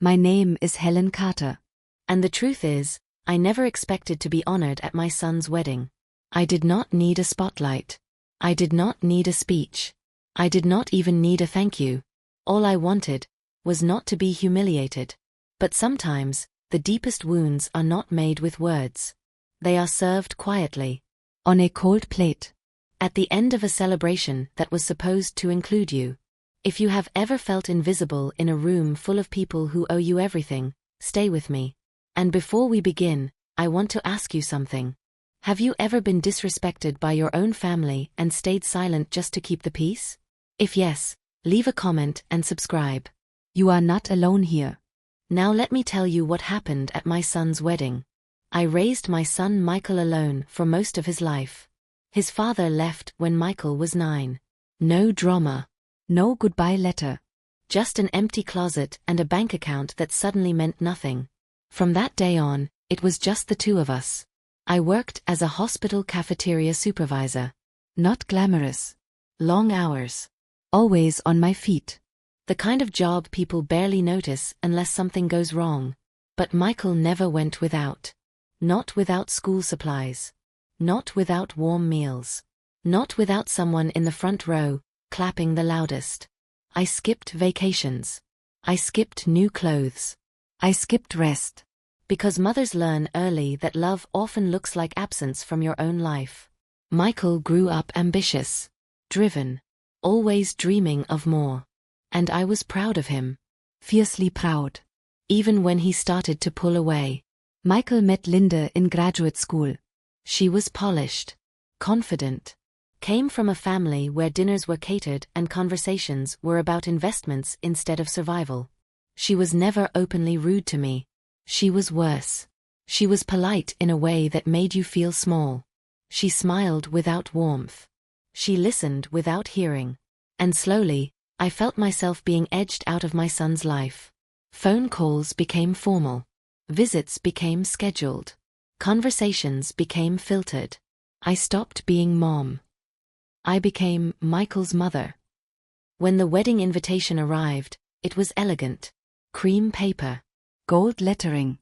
My name is Helen Carter. And the truth is, I never expected to be honored at my son's wedding. I did not need a spotlight. I did not need a speech. I did not even need a thank you. All I wanted was not to be humiliated. But sometimes, the deepest wounds are not made with words. They are served quietly. On a cold plate. At the end of a celebration that was supposed to include you. If you have ever felt invisible in a room full of people who owe you everything, stay with me. And before we begin, I want to ask you something. Have you ever been disrespected by your own family and stayed silent just to keep the peace? If yes, leave a comment and subscribe. You are not alone here. Now let me tell you what happened at my son's wedding. I raised my son Michael alone for most of his life. His father left when Michael was 9. No drama. No goodbye letter. Just an empty closet and a bank account that suddenly meant nothing. From that day on, it was just the two of us. I worked as a hospital cafeteria supervisor. Not glamorous. Long hours. Always on my feet. The kind of job people barely notice unless something goes wrong. But Michael never went without. Not without school supplies. Not without warm meals. Not without someone in the front row, clapping the loudest. I skipped vacations. I skipped new clothes. I skipped rest. Because mothers learn early that love often looks like absence from your own life. Michael grew up ambitious. Driven. Always dreaming of more. And I was proud of him. Fiercely proud. Even when he started to pull away. Michael met Linda in graduate school. She was polished. Confident. Came from a family where dinners were catered and conversations were about investments instead of survival. She was never openly rude to me. She was worse. She was polite in a way that made you feel small. She smiled without warmth. She listened without hearing. And slowly, I felt myself being edged out of my son's life. Phone calls became formal. Visits became scheduled. Conversations became filtered. I stopped being mom. I became Michael's mother. When the wedding invitation arrived, it was elegant. Cream paper. Gold lettering.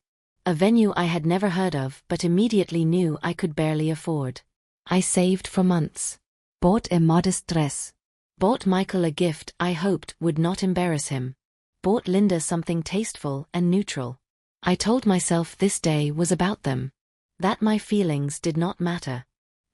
A venue I had never heard of but immediately knew I could barely afford. I saved for months. Bought a modest dress. Bought Michael a gift I hoped would not embarrass him. Bought Linda something tasteful and neutral. I told myself this day was about them. That my feelings did not matter.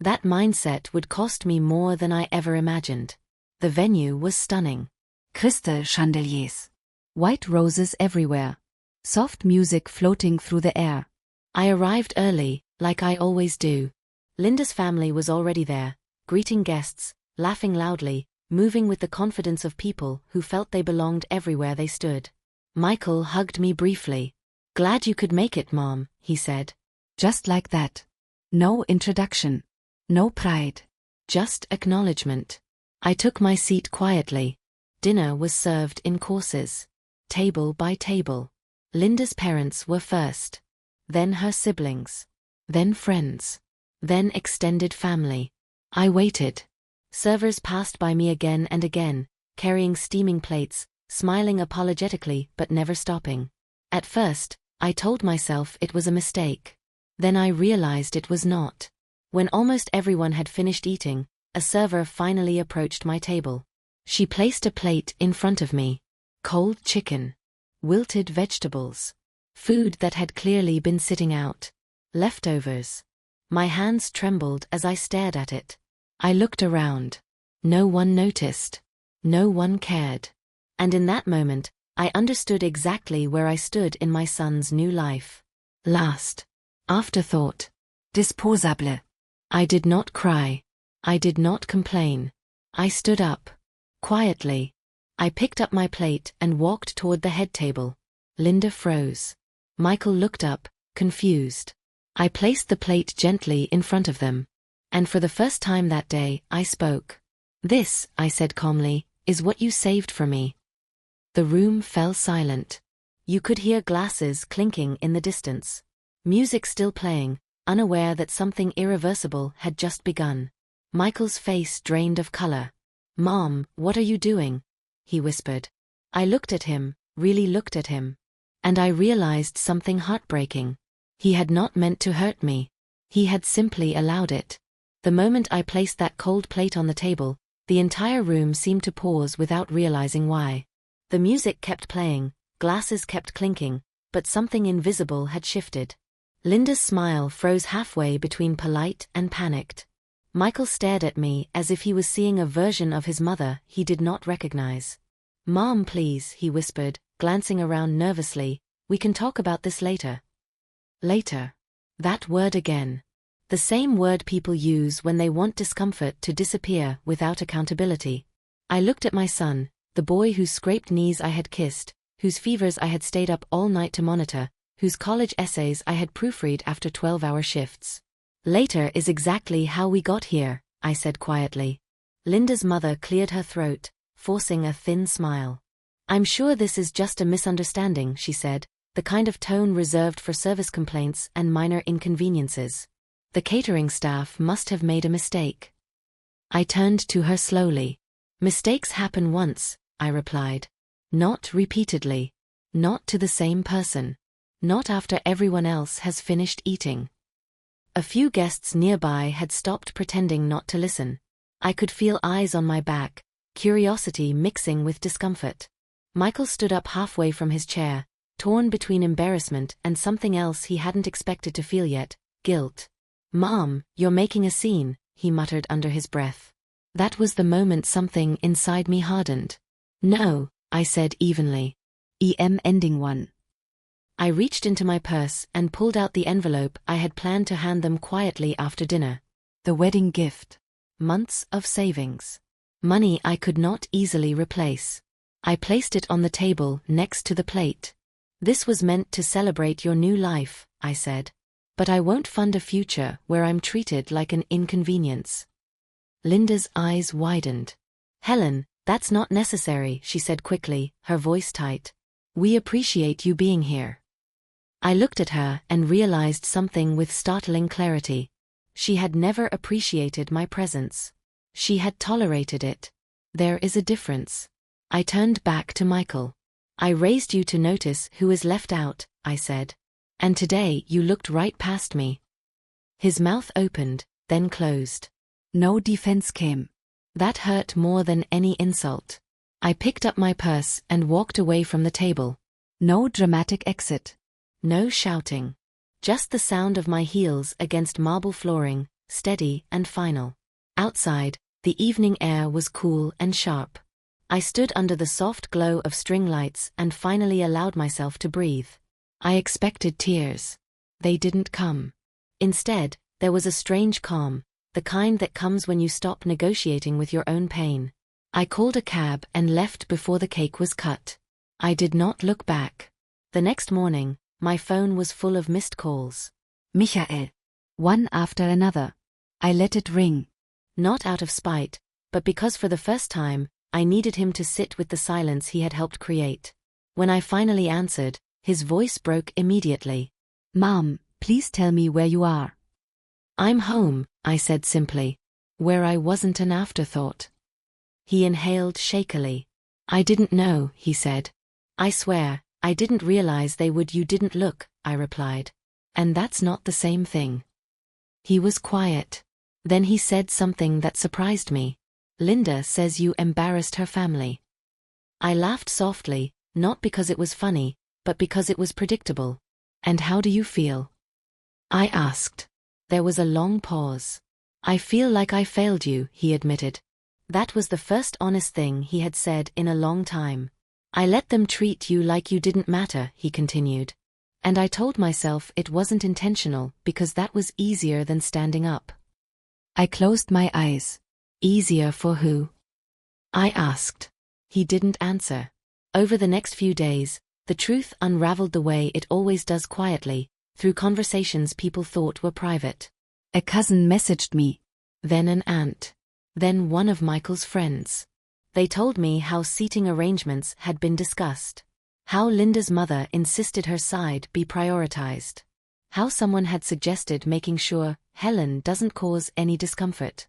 That mindset would cost me more than I ever imagined. The venue was stunning. Crystal chandeliers. White roses everywhere. Soft music floating through the air. I arrived early, like I always do. Linda's family was already there, greeting guests, laughing loudly, moving with the confidence of people who felt they belonged everywhere they stood. Michael hugged me briefly. "Glad you could make it, Mom," he said. Just like that. No introduction. No pride. Just acknowledgement. I took my seat quietly. Dinner was served in courses. Table by table. Linda's parents were first. Then her siblings. Then friends. Then extended family. I waited. Servers passed by me again and again, carrying steaming plates, smiling apologetically but never stopping. At first, I told myself it was a mistake. Then I realized it was not. When almost everyone had finished eating, a server finally approached my table. She placed a plate in front of me. Cold chicken. Wilted vegetables. Food that had clearly been sitting out. Leftovers. My hands trembled as I stared at it. I looked around. No one noticed. No one cared. And in that moment, I understood exactly where I stood in my son's new life. Last. Afterthought. Disposable. I did not cry. I did not complain. I stood up. Quietly. I picked up my plate and walked toward the head table. Linda froze. Michael looked up, confused. I placed the plate gently in front of them. And for the first time that day, I spoke. "This," I said calmly, "is what you saved for me." The room fell silent. You could hear glasses clinking in the distance. Music still playing, unaware that something irreversible had just begun. Michael's face drained of color. "Mom, what are you doing?" he whispered. I looked at him, really looked at him. And I realized something heartbreaking. He had not meant to hurt me. He had simply allowed it. The moment I placed that cold plate on the table, the entire room seemed to pause without realizing why. The music kept playing, glasses kept clinking, but something invisible had shifted. Linda's smile froze halfway between polite and panicked. Michael stared at me as if he was seeing a version of his mother he did not recognize. "Mom, please," he whispered, glancing around nervously, "we can talk about this later." Later. That word again. The same word people use when they want discomfort to disappear without accountability. I looked at my son, the boy whose scraped knees I had kissed, whose fevers I had stayed up all night to monitor, whose college essays I had proofread after 12-hour shifts. "Later is exactly how we got here," I said quietly. Linda's mother cleared her throat, forcing a thin smile. "I'm sure this is just a misunderstanding," she said, the kind of tone reserved for service complaints and minor inconveniences. "The catering staff must have made a mistake." I turned to her slowly. "Mistakes happen once," I replied. "Not repeatedly. Not to the same person. Not after everyone else has finished eating." A few guests nearby had stopped pretending not to listen. I could feel eyes on my back, curiosity mixing with discomfort. Michael stood up halfway from his chair, torn between embarrassment and something else he hadn't expected to feel yet, guilt. "Mom, you're making a scene," he muttered under his breath. That was the moment something inside me hardened. "No," I said evenly. Ending one. I reached into my purse and pulled out the envelope I had planned to hand them quietly after dinner. The wedding gift. Months of savings. Money I could not easily replace. I placed it on the table next to the plate. "This was meant to celebrate your new life," I said. "But I won't fund a future where I'm treated like an inconvenience." Linda's eyes widened. "Helen, that's not necessary," she said quickly, her voice tight. "We appreciate you being here." I looked at her and realized something with startling clarity. She had never appreciated my presence. She had tolerated it. There is a difference. I turned back to Michael. "I raised you to notice who is left out," I said. "And today you looked right past me." His mouth opened, then closed. No defense came. That hurt more than any insult. I picked up my purse and walked away from the table. No dramatic exit. No shouting. Just the sound of my heels against marble flooring, steady and final. Outside, the evening air was cool and sharp. I stood under the soft glow of string lights and finally allowed myself to breathe. I expected tears. They didn't come. Instead, there was a strange calm, the kind that comes when you stop negotiating with your own pain. I called a cab and left before the cake was cut. I did not look back. The next morning, my phone was full of missed calls. Michael. One after another. I let it ring. Not out of spite, but because for the first time, I needed him to sit with the silence he had helped create. When I finally answered, his voice broke immediately. "Mom, please tell me where you are." "I'm home," I said simply. "Where I wasn't an afterthought." He inhaled shakily. "I didn't know," he said. "I swear, I didn't realize they would." "You didn't look," I replied. "And that's not the same thing." He was quiet. Then he said something that surprised me. "Linda says you embarrassed her family." I laughed softly, not because it was funny, but because it was predictable. "And how do you feel?" I asked. There was a long pause. "I feel like I failed you," he admitted. That was the first honest thing he had said in a long time. "I let them treat you like you didn't matter," he continued. And I told myself it wasn't intentional because that was easier than standing up. I closed my eyes. Easier for who? I asked. He didn't answer. Over the next few days, the truth unraveled the way it always does, quietly, through conversations people thought were private. A cousin messaged me. Then an aunt. Then one of Michael's friends. They told me how seating arrangements had been discussed. How Linda's mother insisted her side be prioritized. How someone had suggested making sure Helen doesn't cause any discomfort.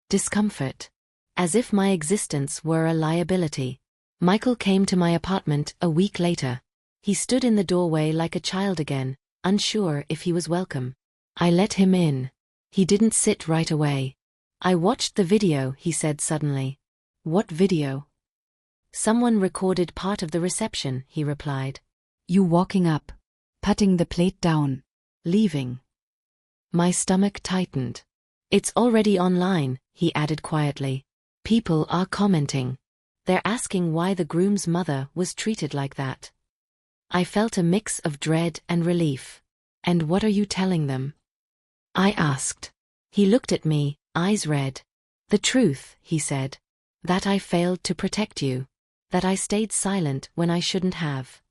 Discomfort. As if my existence were a liability. Michael came to my apartment a week later. He stood in the doorway like a child again, unsure if he was welcome. I let him in. He didn't sit right away. I watched the video, he said suddenly. What video? Someone recorded part of the reception, he replied. You walking up, putting the plate down, leaving. My stomach tightened. It's already online, he added quietly. People are commenting. They're asking why the groom's mother was treated like that. I felt a mix of dread and relief. And what are you telling them? I asked. He looked at me, eyes red. The truth, he said. That I failed to protect you. That I stayed silent when I shouldn't have.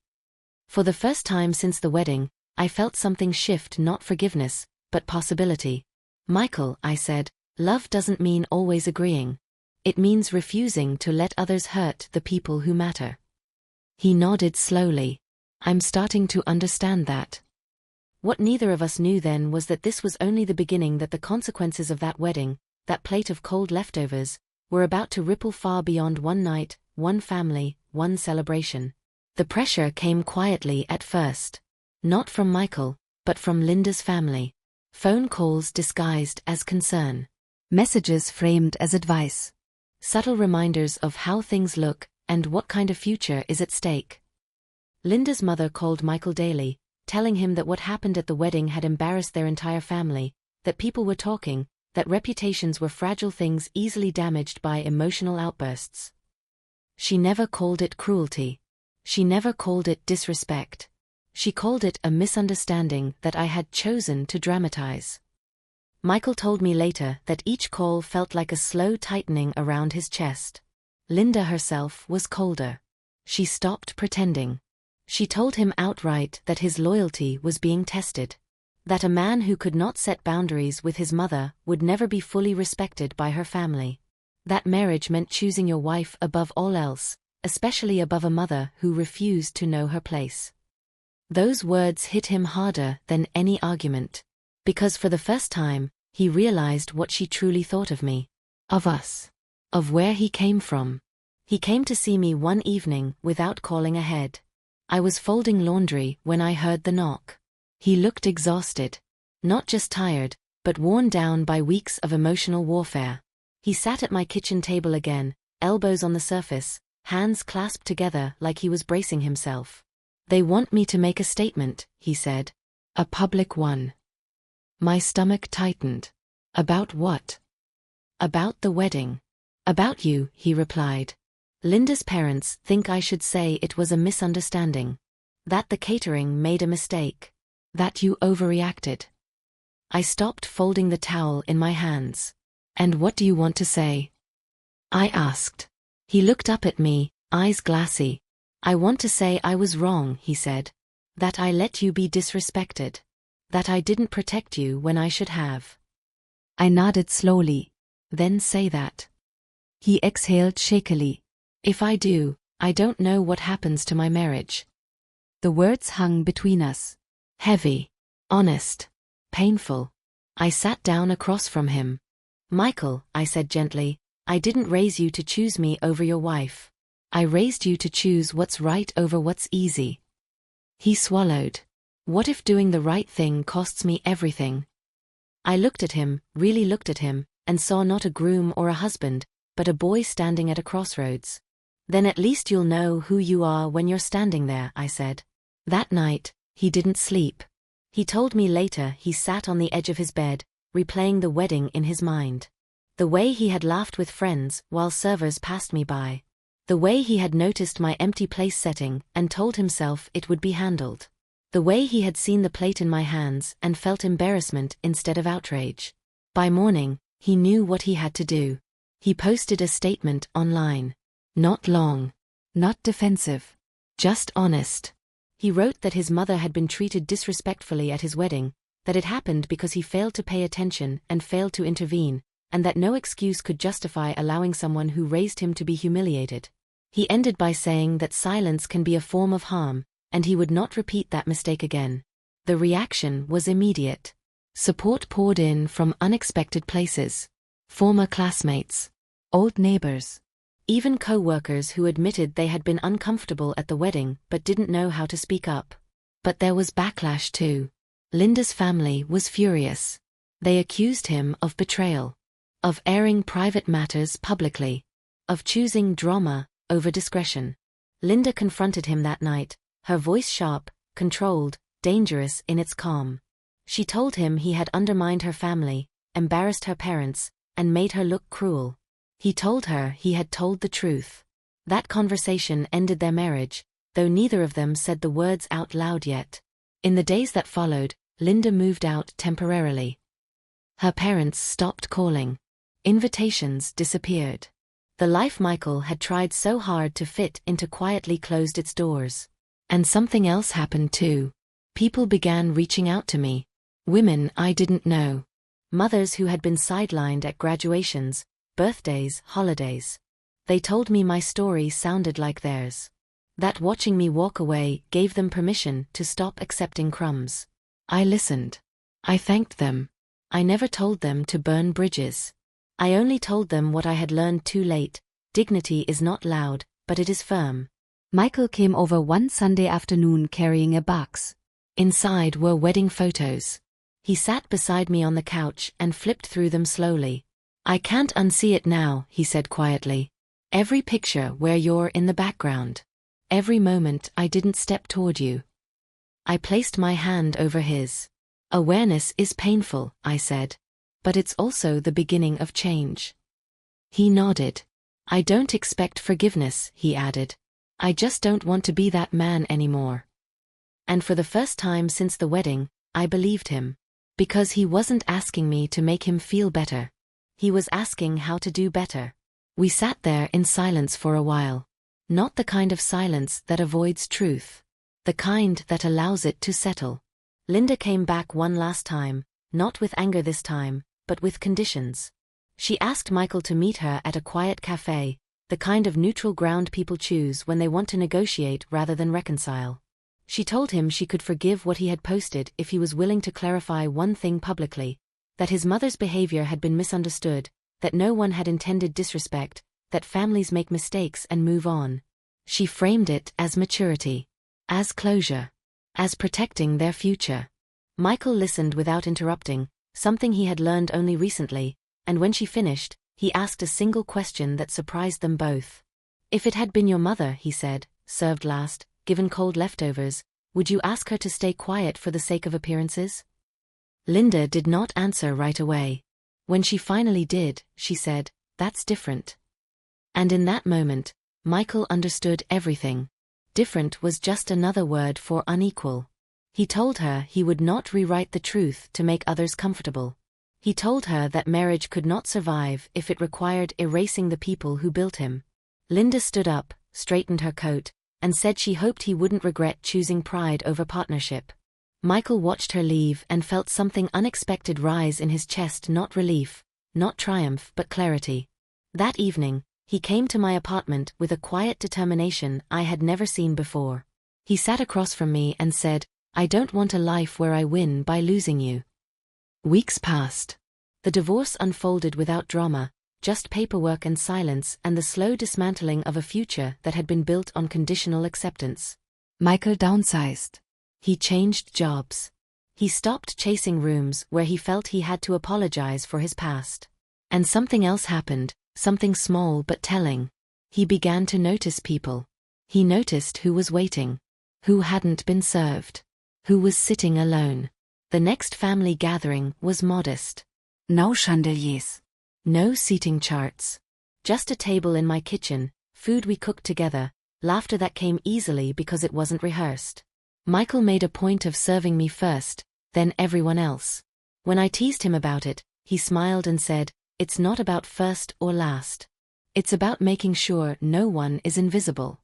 For the first time since the wedding, I felt something shift, not forgiveness, but possibility. Michael, I said, love doesn't mean always agreeing. It means refusing to let others hurt the people who matter. He nodded slowly. I'm starting to understand that. What neither of us knew then was that this was only the beginning, that the consequences of that wedding, that plate of cold leftovers, were about to ripple far beyond one night, one family, one celebration. The pressure came quietly at first. Not from Michael, but from Linda's family. Phone calls disguised as concern. Messages framed as advice. Subtle reminders of how things look and what kind of future is at stake. Linda's mother called Michael daily, telling him that what happened at the wedding had embarrassed their entire family, that people were talking, that reputations were fragile things easily damaged by emotional outbursts. She never called it cruelty. She never called it disrespect. She called it a misunderstanding that I had chosen to dramatize. Michael told me later that each call felt like a slow tightening around his chest. Linda herself was colder. She stopped pretending. She told him outright that his loyalty was being tested. That a man who could not set boundaries with his mother would never be fully respected by her family. That marriage meant choosing your wife above all else, especially above a mother who refused to know her place. Those words hit him harder than any argument. Because for the first time, he realized what she truly thought of me. Of us. Of where he came from. He came to see me one evening without calling ahead. I was folding laundry when I heard the knock. He looked exhausted. Not just tired, but worn down by weeks of emotional warfare. He sat at my kitchen table again, elbows on the surface, hands clasped together like he was bracing himself. They want me to make a statement, he said. A public one. My stomach tightened. About what? About the wedding. About you, he replied. Linda's parents think I should say it was a misunderstanding. That the catering made a mistake. That you overreacted. I stopped folding the towel in my hands. And what do you want to say? I asked. He looked up at me, eyes glassy. I want to say I was wrong, he said. That I let you be disrespected. That I didn't protect you when I should have. I nodded slowly. Then say that. He exhaled shakily. If I do, I don't know what happens to my marriage. The words hung between us. Heavy. Honest. Painful. I sat down across from him. Michael, I said gently, I didn't raise you to choose me over your wife. I raised you to choose what's right over what's easy. He swallowed. What if doing the right thing costs me everything? I looked at him, really looked at him, and saw not a groom or a husband, but a boy standing at a crossroads. Then at least you'll know who you are when you're standing there, I said. That night, he didn't sleep. He told me later he sat on the edge of his bed, replaying the wedding in his mind. The way he had laughed with friends while servers passed me by. The way he had noticed my empty place setting and told himself it would be handled. The way he had seen the plate in my hands and felt embarrassment instead of outrage. By morning, he knew what he had to do. He posted a statement online. Not long. Not defensive. Just honest. He wrote that his mother had been treated disrespectfully at his wedding, that it happened because he failed to pay attention and failed to intervene, and that no excuse could justify allowing someone who raised him to be humiliated. He ended by saying that silence can be a form of harm, and he would not repeat that mistake again. The reaction was immediate. Support poured in from unexpected places. Former classmates. Old neighbors. even co-workers who admitted they had been uncomfortable at the wedding but didn't know how to speak up. But there was backlash too. Linda's family was furious. They accused him of betrayal, of airing private matters publicly, of choosing drama over discretion. Linda confronted him that night, her voice sharp, controlled, dangerous in its calm. She told him he had undermined her family, embarrassed her parents, and made her look cruel. He told her he had told the truth. That conversation ended their marriage, though neither of them said the words out loud yet. In the days that followed, Linda moved out temporarily. Her parents stopped calling. Invitations disappeared. The life Michael had tried so hard to fit into quietly closed its doors. And something else happened too. People began reaching out to me. Women I didn't know. Mothers who had been sidelined at graduations, birthdays, holidays. They told me my story sounded like theirs. That watching me walk away gave them permission to stop accepting crumbs. I listened. I thanked them. I never told them to burn bridges. I only told them what I had learned too late. Dignity is not loud, but it is firm. Michael came over one Sunday afternoon carrying a box. Inside were wedding photos. He sat beside me on the couch and flipped through them slowly. I can't unsee it now, he said quietly. Every picture where you're in the background. Every moment I didn't step toward you. I placed my hand over his. Awareness is painful, I said. But it's also the beginning of change. He nodded. I don't expect forgiveness, he added. I just don't want to be that man anymore. And for the first time since the wedding, I believed him. Because he wasn't asking me to make him feel better. He was asking how to do better. We sat there in silence for a while. Not the kind of silence that avoids truth. The kind that allows it to settle. Linda came back one last time, not with anger this time, but with conditions. She asked Michael to meet her at a quiet cafe, the kind of neutral ground people choose when they want to negotiate rather than reconcile. She told him she could forgive what he had posted if he was willing to clarify one thing publicly, that his mother's behavior had been misunderstood, that no one had intended disrespect, that families make mistakes and move on. She framed it as maturity, as closure, as protecting their future. Michael listened without interrupting, something he had learned only recently, and when she finished, he asked a single question that surprised them both. If it had been your mother, he said, served last, given cold leftovers, would you ask her to stay quiet for the sake of appearances? Linda did not answer right away. When she finally did, she said, that's different. And in that moment, Michael understood everything. Different was just another word for unequal. He told her he would not rewrite the truth to make others comfortable. He told her that marriage could not survive if it required erasing the people who built him. Linda stood up, straightened her coat, and said she hoped he wouldn't regret choosing pride over partnership. Michael watched her leave and felt something unexpected rise in his chest, not relief, not triumph, but clarity. That evening, he came to my apartment with a quiet determination I had never seen before. He sat across from me and said, I don't want a life where I win by losing you. Weeks passed. The divorce unfolded without drama, just paperwork and silence and the slow dismantling of a future that had been built on conditional acceptance. Michael downsized. He changed jobs. He stopped chasing rooms where he felt he had to apologize for his past. And something else happened, something small but telling. He began to notice people. He noticed who was waiting, who hadn't been served, who was sitting alone. The next family gathering was modest. No chandeliers. No seating charts. Just a table in my kitchen, food we cooked together, laughter that came easily because it wasn't rehearsed. Michael made a point of serving me first, then everyone else. When I teased him about it, he smiled and said, it's not about first or last. It's about making sure no one is invisible.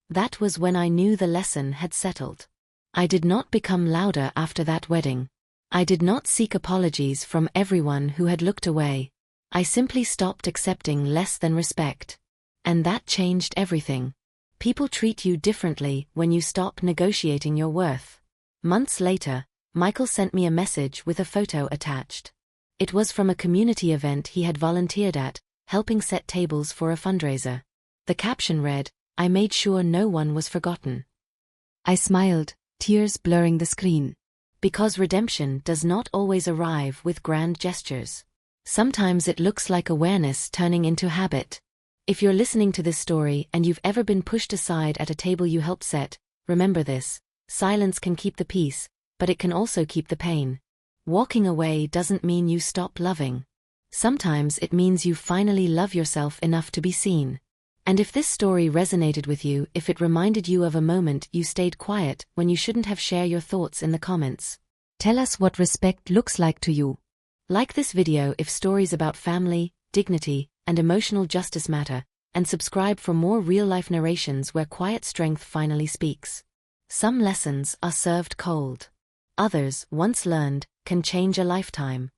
That was when I knew the lesson had settled. I did not become louder after that wedding. I did not seek apologies from everyone who had looked away. I simply stopped accepting less than respect. And that changed everything. People treat you differently when you stop negotiating your worth. Months later, Michael sent me a message with a photo attached. It was from a community event he had volunteered at, helping set tables for a fundraiser. The caption read, "I made sure no one was forgotten." I smiled, tears blurring the screen. Because redemption does not always arrive with grand gestures. Sometimes it looks like awareness turning into habit. If you're listening to this story and you've ever been pushed aside at a table you helped set, remember this: silence can keep the peace, but it can also keep the pain. Walking away doesn't mean you stop loving. Sometimes it means you finally love yourself enough to be seen. And if this story resonated with you, if it reminded you of a moment you stayed quiet when you shouldn't have, share your thoughts in the comments. Tell us what respect looks like to you. Like this video if stories about family, dignity, and emotional justice matter, and subscribe for more real-life narrations where quiet strength finally speaks. Some lessons are served cold. Others, once learned, can change a lifetime.